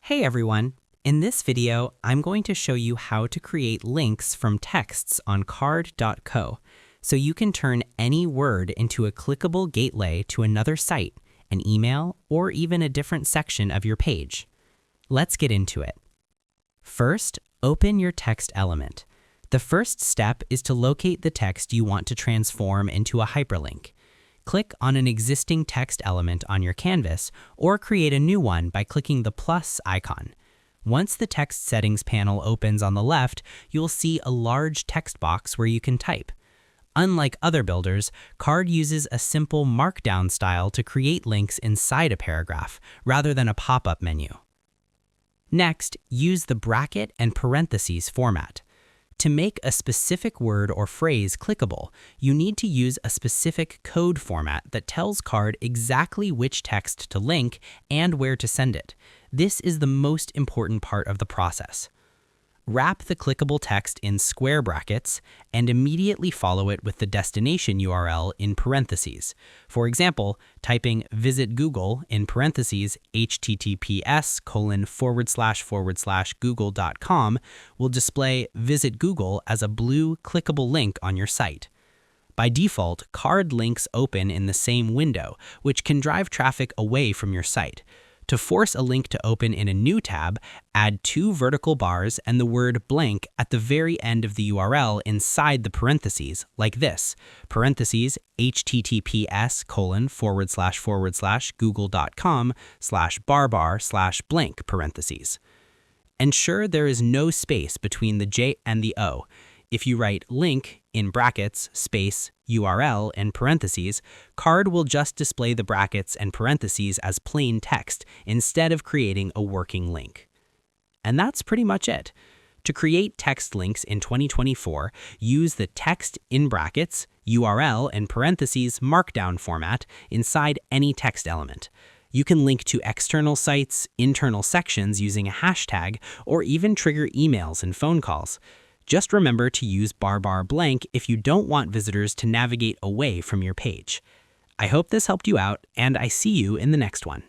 Hey everyone! In this video, I'm going to show you how to create links from texts on card.co so you can turn any word into a clickable gateway to another site, an email, or even a different section of your page. Let's get into it. First, open your text element. The first step is to locate the text you want to transform into a hyperlink. Click on an existing text element on your canvas or create a new one by clicking the plus icon. Once the text settings panel opens on the left, you'll see a large text box where you can type. Unlike other builders, Card uses a simple markdown style to create links inside a paragraph rather than a pop-up menu. Next, use the bracket and parentheses format. To make a specific word or phrase clickable, you need to use a specific code format that tells Card exactly which text to link and where to send it. This is the most important part of the process. Wrap the clickable text in square brackets and immediately follow it with the destination URL in parentheses. For example, typing visit Google in parentheses https://google.com will display visit Google as a blue clickable link on your site. By default, Card links open in the same window, which can drive traffic away from your site. To force a link to open in a new tab, add 2 vertical bars and the word blank at the very end of the URL inside the parentheses, like this, parentheses https://google.com/bar/blank parentheses. Ensure there is no space between the J and the O. If you write link in brackets, space, URL in parentheses, Card will just display the brackets and parentheses as plain text instead of creating a working link. And that's pretty much it. To create text links in 2024, use the text in brackets, URL in parentheses markdown format inside any text element. You can link to external sites, internal sections using a hashtag, or even trigger emails and phone calls. Just remember to use bar/blank if you don't want visitors to navigate away from your page. I hope this helped you out, and I see you in the next one.